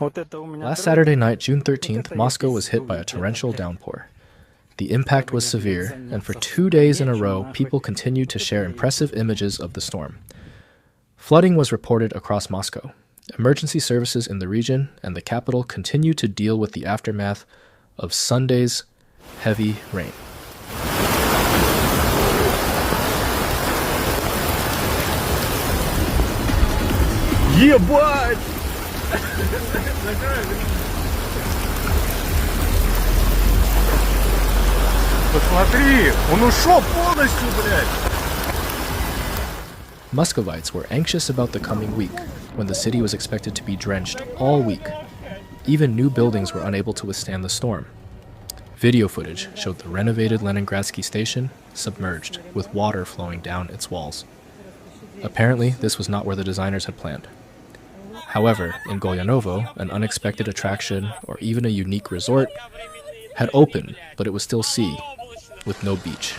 Last Saturday night, June 13th, Moscow was hit by a torrential downpour. The impact was severe, and for 2 days in a row, people continued to share impressive images of the storm. Flooding was reported across Moscow. Emergency services in the region and the capital continue to deal with the aftermath of Sunday's heavy rain. Ебать! Посмотри, он ушел полностью, блядь! Muscovites were anxious about the coming week, when the city was expected to be drenched all week. Even new buildings were unable to withstand the storm. Video footage showed the renovated Leningradsky Station submerged, with water flowing down its walls. Apparently, this was not where the designers had planned. However, in Golyanovo, an unexpected attraction, or even a unique resort, had opened, but it was still sea, with no beach.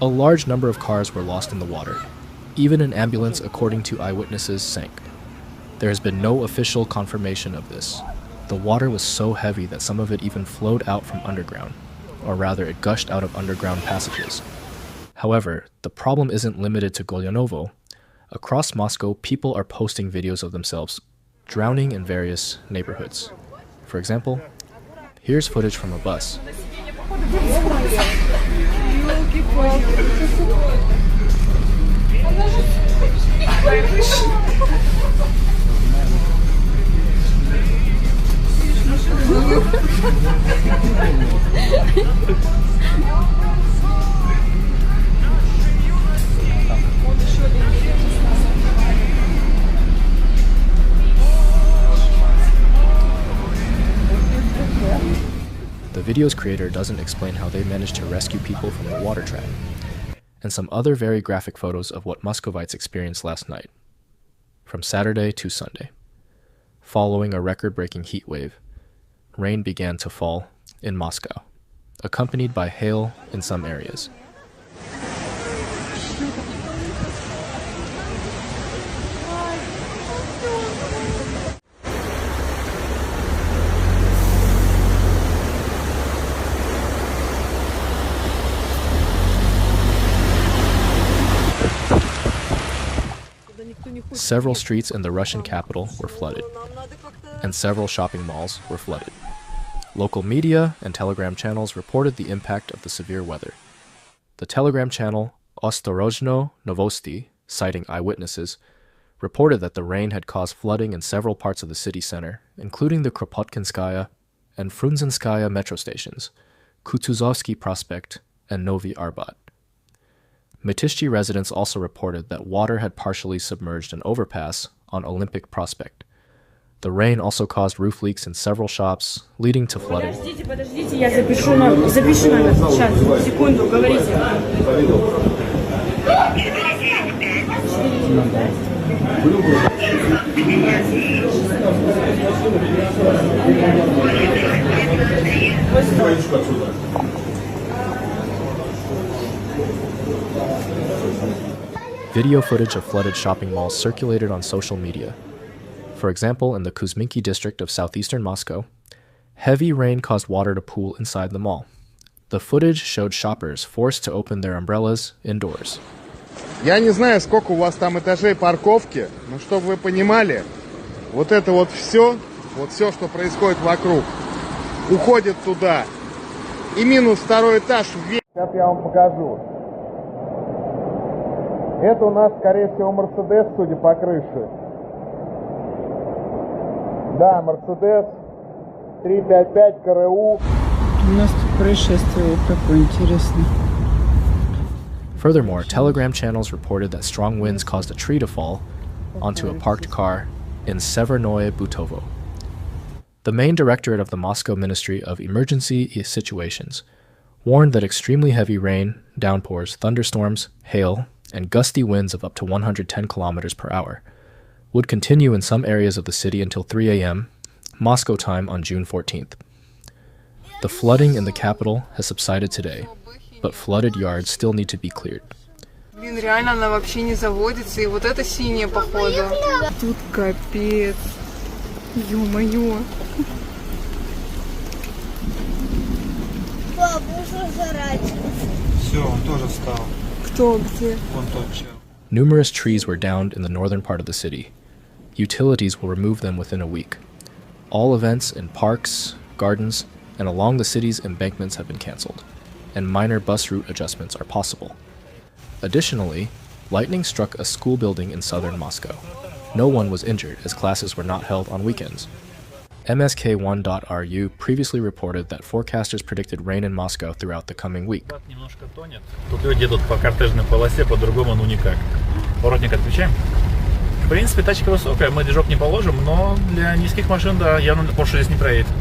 A large number of cars were lost in the water. Even an ambulance, according to eyewitnesses, sank. There has been no official confirmation of this. The water was so heavy that some of it even flowed out from underground, or rather it gushed out of underground passages. However, the problem isn't limited to Golyanovo. Across Moscow, people are posting videos of themselves drowning in various neighborhoods. For example, here's footage from a bus. The video's creator doesn't explain how they managed to rescue people from the water trap, and some other very graphic photos of what Muscovites experienced last night, from Saturday to Sunday. Following a record-breaking heat wave, rain began to fall in Moscow, accompanied by hail in some areas. Several streets in the Russian capital were flooded, and several shopping malls were flooded. Local media and Telegram channels reported the impact of the severe weather. The Telegram channel Ostorozhno Novosti, citing eyewitnesses, reported that the rain had caused flooding in several parts of the city center, including the Kropotkinskaya and Frunzenskaya metro stations, Kutuzovsky Prospect, and Novi Arbat. Mytishchi residents also reported that water had partially submerged an overpass on Olympic Prospect. The rain also caused roof leaks in several shops, leading to flooding. Video footage of flooded shopping malls circulated on social media. For example, in the Kuzminki district of southeastern Moscow, heavy rain caused water to pool inside the mall. The footage showed shoppers forced to open their umbrellas indoors. Я не знаю, сколько у вас там этажей парковки, но чтобы вы понимали, вот это вот все, что происходит вокруг, уходит туда. И минус второй этаж вверх. Сейчас я вам покажу. Это у нас, скорее всего, Мерседес, судя по крыше. Да, Мерседес 355 КРУ. У нас тут происшествие такое интересное. Furthermore, Telegram channels reported that strong winds caused a tree to fall onto a parked car in Severnoye Butovo. The main directorate of the Moscow Ministry of Emergency Situations warned that extremely heavy rain, downpours, thunderstorms, hail, and gusty winds of up to 110 kilometers per hour would continue in some areas of the city until 3 a.m., Moscow time on June 14th. The flooding in the capital has subsided today, but flooded yards still need to be cleared. Блин, реально она вообще не заводится, и вот это синее походу. Тут капец. Ё-моё. Пап, нужно зарачиваться. Все, он тоже встал. Кто где? Вон тот чел. Numerous trees were downed in the northern part of the city. Utilities will remove them within a week. All events in parks, gardens, and along the city's embankments have been canceled, and minor bus route adjustments are possible. Additionally, lightning struck a school building in southern Moscow. No one was injured as classes were not held on weekends. MSK1.RU previously reported that forecasters predicted rain in Moscow throughout the coming week. Немножко тонет. Тут люди едут по кортежной полосе, по-другому ну никак. Поворотник отключаем. В принципе, тачка высокая, мы движок не положим, но для низких машин, да, явно Porsche здесь не проедет.